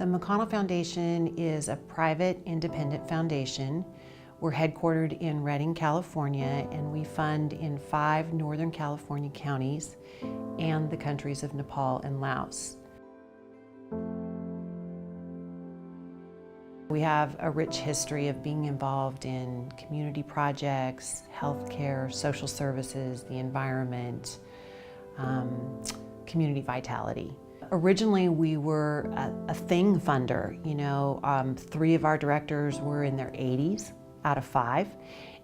The McConnell Foundation is a private, independent foundation. We're headquartered in Redding, California, and we fund in 5 Northern California counties and the countries of Nepal and Laos. We have a rich history of being involved in community projects, healthcare, social services, the environment, community vitality. Originally, we were a thing funder. 3 of our directors were in their 80s out of 5,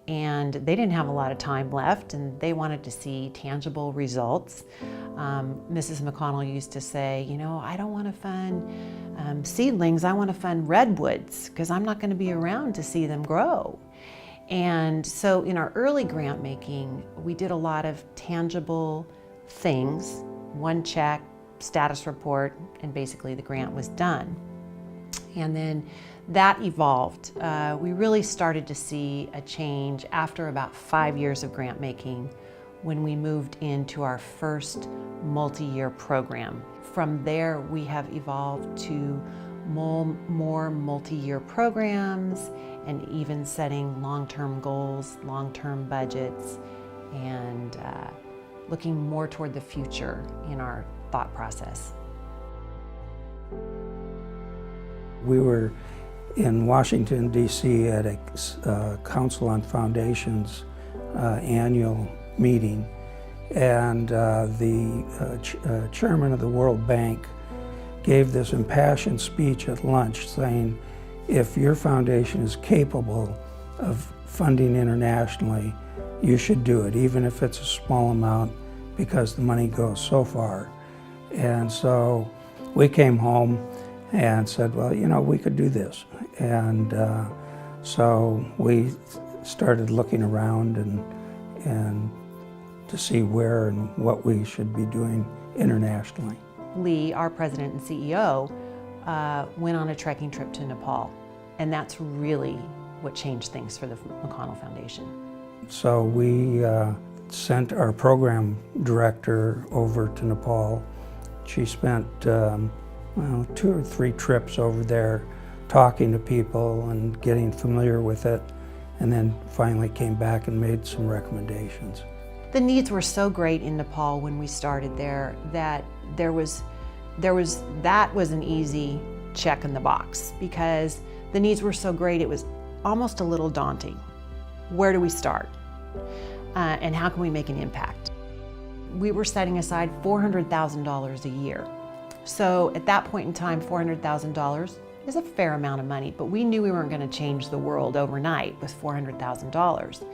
and they didn't have a lot of time left, and they wanted to see tangible results. Mrs. McConnell used to say, I don't want to fund seedlings, I want to fund redwoods, because I'm not going to be around to see them grow. And so in our early grant making, we did a lot of tangible things, 1 check, status report, and basically the grant was done. And then that evolved. We really started to see a change after about 5 years of grant making when we moved into our first multi-year program. From there, we have evolved to more multi-year programs and even setting long-term goals, long-term budgets, and looking more toward the future in our thought process. We were in Washington, D.C. at a Council on Foundations annual meeting, and the chairman of the World Bank gave this impassioned speech at lunch saying, if your foundation is capable of funding internationally, you should do it, even if it's a small amount, because the money goes so far. And so we came home and said, well, we could do this. And so we started looking around and to see where and what we should be doing internationally. Lee, our president and CEO, went on a trekking trip to Nepal, and that's really what changed things for the McConnell Foundation. So we sent our program director over to Nepal. She spent 2 or 3 trips over there talking to people and getting familiar with it, and then finally came back and made some recommendations. The needs were so great in Nepal when we started there that that was an easy check in the box, because the needs were so great it was almost a little daunting. Where do we start? And how can we make an impact? We were setting aside $400,000 a year. So at that point in time, $400,000 is a fair amount of money, but we knew we weren't going to change the world overnight with $400,000.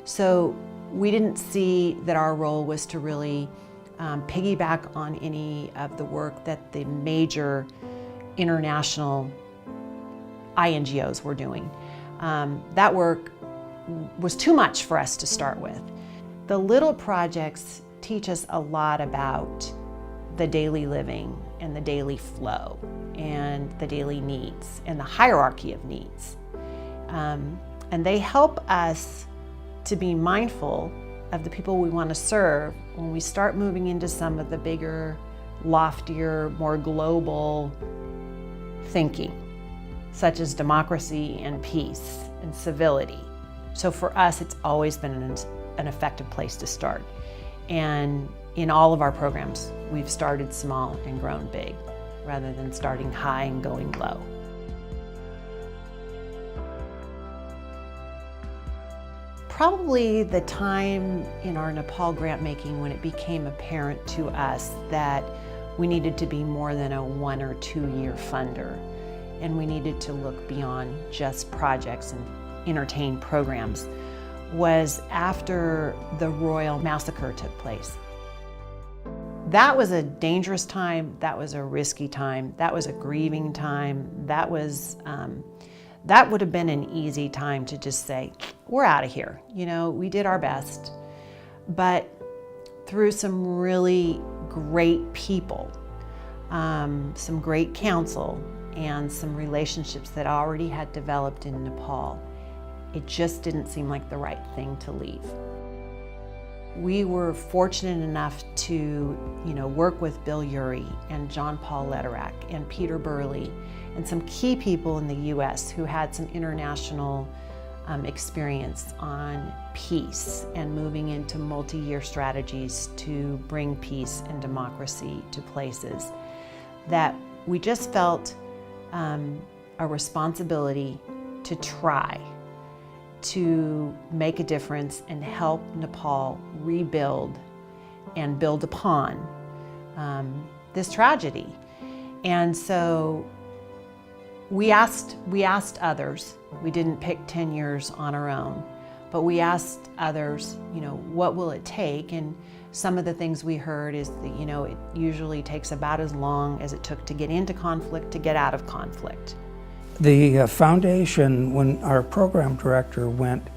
So we didn't see that our role was to really piggyback on any of the work that the major international INGOs were doing. That work was too much for us to start with. The little projects teach us a lot about the daily living and the daily flow and the daily needs and the hierarchy of needs. And they help us to be mindful of the people we want to serve when we start moving into some of the bigger, loftier, more global thinking, such as democracy and peace and civility. So for us, it's always been an effective place to start. And in all of our programs, we've started small and grown big, rather than starting high and going low. Probably the time in our Nepal grant making when it became apparent to us that we needed to be more than a 1 or 2 year funder, and we needed to look beyond just projects and entertain programs, was after the Royal Massacre took place. That was a dangerous time, that was a risky time, that was a grieving time, that would have been an easy time to just say, we're out of here. We did our best. But through some really great people, some great counsel, and some relationships that already had developed in Nepal, it just didn't seem like the right thing to leave. We were fortunate enough to, work with Bill Urey and John Paul Lederach and Peter Burley and some key people in the U.S. who had some international experience on peace and moving into multi-year strategies to bring peace and democracy to places, that we just felt a responsibility to try to make a difference and help Nepal rebuild and build upon this tragedy. And so we asked others. We didn't pick 10 years on our own, but we asked others, what will it take? And some of the things we heard is that, it usually takes about as long as it took to get into conflict to get out of conflict. The foundation, when our program director went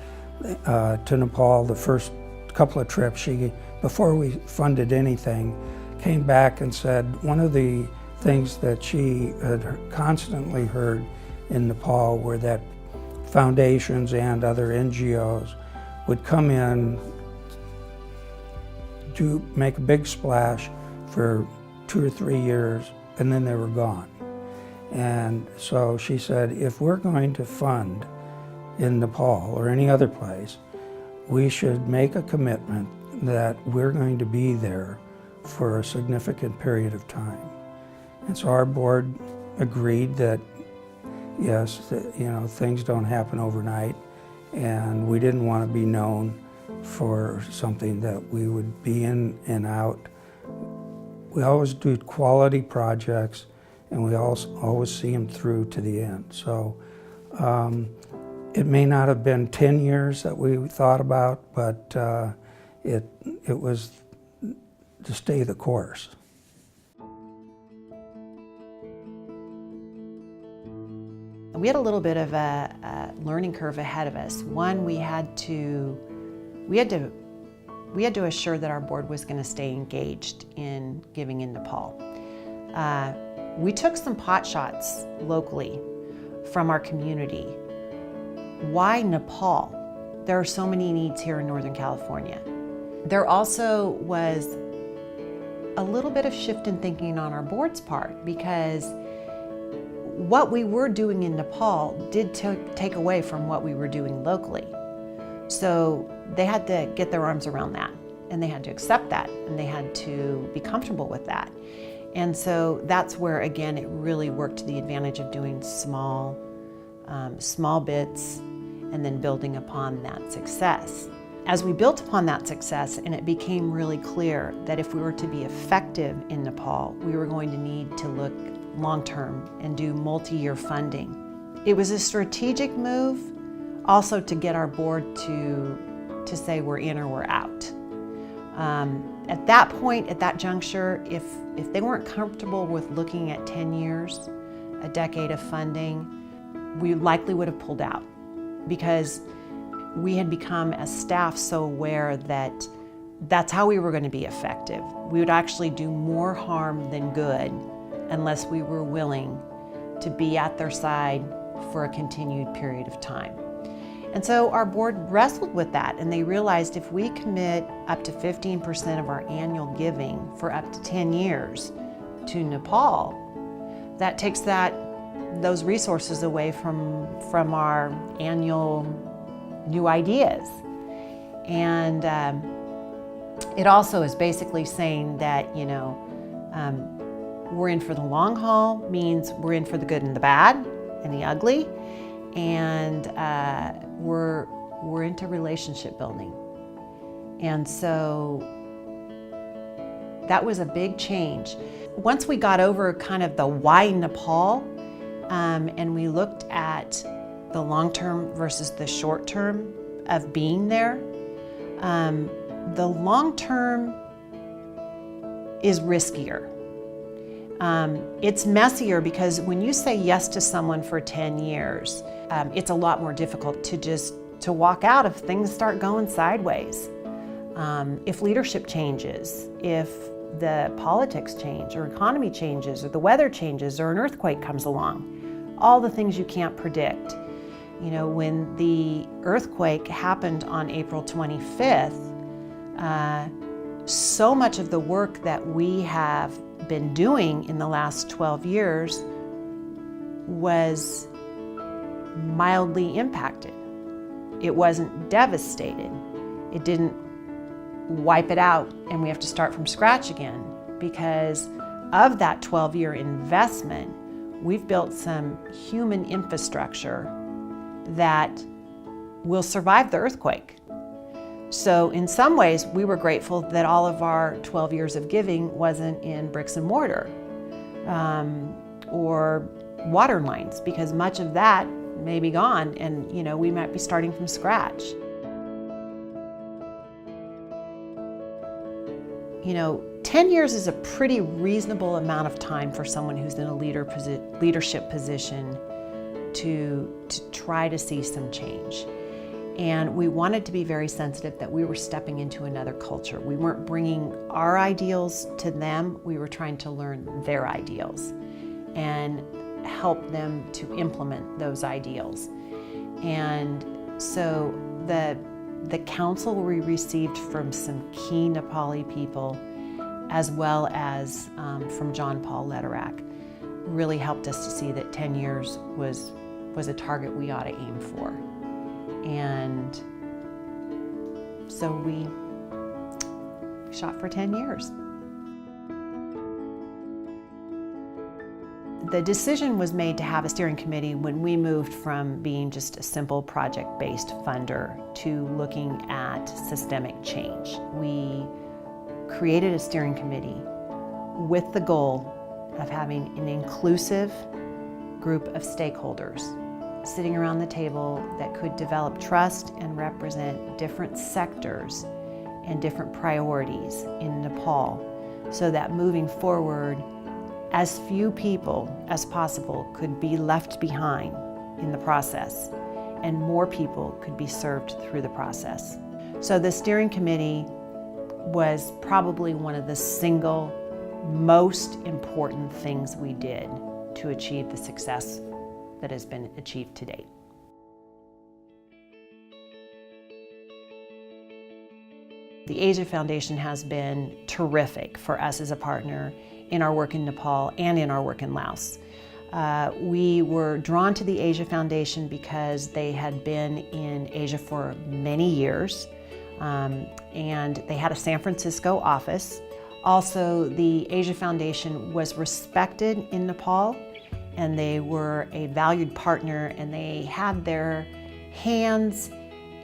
to Nepal the first couple of trips, she, before we funded anything, came back and said one of the things that she had constantly heard in Nepal were that foundations and other NGOs would come in, make a big splash for 2 or 3 years, and then they were gone. And so she said, if we're going to fund in Nepal or any other place, we should make a commitment that we're going to be there for a significant period of time. And so our board agreed that, yes, things don't happen overnight, and we didn't want to be known for something that we would be in and out. We always do quality projects, and we always see them through to the end. So it may not have been 10 years that we thought about, but it was to stay the course. We had a little bit of a learning curve ahead of us. One, we had to assure that our board was going to stay engaged in giving in Nepal. We took some pot shots locally from our community. Why Nepal? There are so many needs here in Northern California. There also was a little bit of shift in thinking on our board's part, because what we were doing in Nepal did take away from what we were doing locally. So they had to get their arms around that, and they had to accept that, and they had to be comfortable with that. And so that's where, again, it really worked to the advantage of doing small bits and then building upon that success. As we built upon that success, and it became really clear that if we were to be effective in Nepal, we were going to need to look long-term and do multi-year funding. It was a strategic move also to get our board to say we're in or we're out. At that point, at that juncture, if they weren't comfortable with looking at 10 years, a decade of funding, we likely would have pulled out, because we had become as staff so aware that that's how we were going to be effective. We would actually do more harm than good unless we were willing to be at their side for a continued period of time. And so our board wrestled with that, and they realized if we commit up to 15% of our annual giving for up to 10 years to Nepal, that takes those resources away from our annual new ideas. And it also is basically saying that, we're in for the long haul, means we're in for the good and the bad and the ugly, and we're into relationship building. And so that was a big change. Once we got over kind of the why Nepal, and we looked at the long-term versus the short-term of being there, the long-term is riskier. It's messier, because when you say yes to someone for 10 years, it's a lot more difficult to walk out if things start going sideways. If leadership changes, if the politics change, or economy changes, or the weather changes, or an earthquake comes along, all the things you can't predict. When the earthquake happened on April 25th, So much of the work that we have been doing in the last 12 years was mildly impacted. It wasn't devastated. It didn't wipe it out and we have to start from scratch again. Because of that 12-year investment, we've built some human infrastructure that will survive the earthquake. So in some ways, we were grateful that all of our 12 years of giving wasn't in bricks and mortar or water lines, because much of that may be gone and we might be starting from scratch. 10 years is a pretty reasonable amount of time for someone who's in a leadership position to try to see some change. And we wanted to be very sensitive that we were stepping into another culture. We weren't bringing our ideals to them, we were trying to learn their ideals and help them to implement those ideals. And so the counsel we received from some key Nepali people, as well as from John Paul Lederach, really helped us to see that 10 years was a target we ought to aim for. And so we shot for 10 years. The decision was made to have a steering committee when we moved from being just a simple project-based funder to looking at systemic change. We created a steering committee with the goal of having an inclusive group of stakeholders sitting around the table that could develop trust and represent different sectors and different priorities in Nepal, so that moving forward, as few people as possible could be left behind in the process and more people could be served through the process. So the steering committee was probably one of the single most important things we did to achieve the success that has been achieved to date. The Asia Foundation has been terrific for us as a partner in our work in Nepal and in our work in Laos. We were drawn to the Asia Foundation because they had been in Asia for many years, and they had a San Francisco office. Also, the Asia Foundation was respected in Nepal, and they were a valued partner, and they had their hands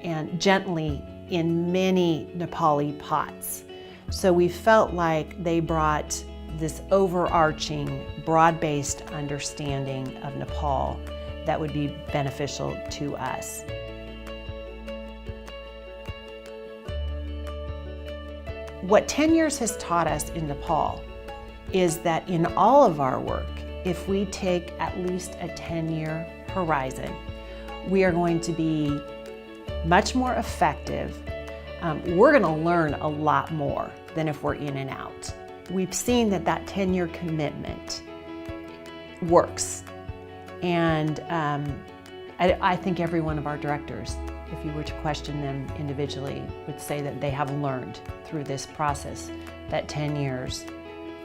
and gently in many Nepali pots. So we felt like they brought this overarching, broad-based understanding of Nepal that would be beneficial to us. What 10 years has taught us in Nepal is that in all of our work, if we take at least a 10-year horizon, we are going to be much more effective. We're going to learn a lot more than if we're in and out. We've seen that 10-year commitment works. And I think every one of our directors, if you were to question them individually, would say that they have learned through this process that 10 years,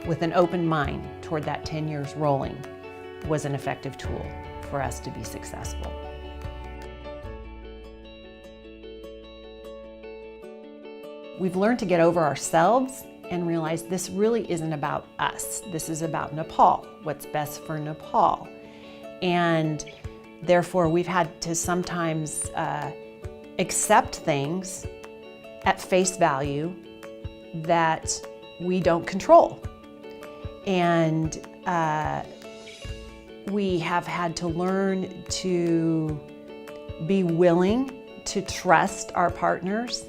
with an open mind toward that 10 years rolling, was an effective tool for us to be successful. We've learned to get over ourselves and realize this really isn't about us. This is about Nepal, what's best for Nepal. And therefore, we've had to sometimes accept things at face value that we don't control. And we have had to learn to be willing to trust our partners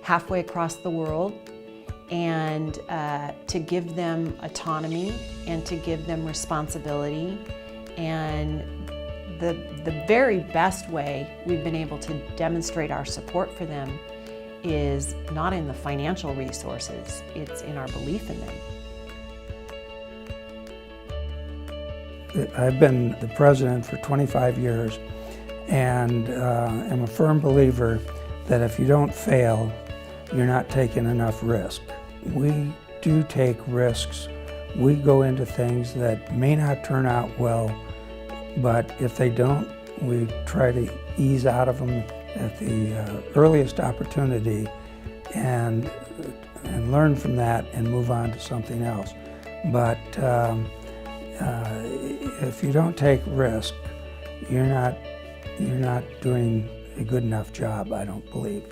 halfway across the world, and to give them autonomy and to give them responsibility. And the very best way we've been able to demonstrate our support for them is not in the financial resources, it's in our belief in them. I've been the president for 25 years and am a firm believer that if you don't fail, you're not taking enough risk. We do take risks. We go into things that may not turn out well, but if they don't, we try to ease out of them at the earliest opportunity and learn from that and move on to something else. But if you don't take risk, you're not doing a good enough job, I don't believe.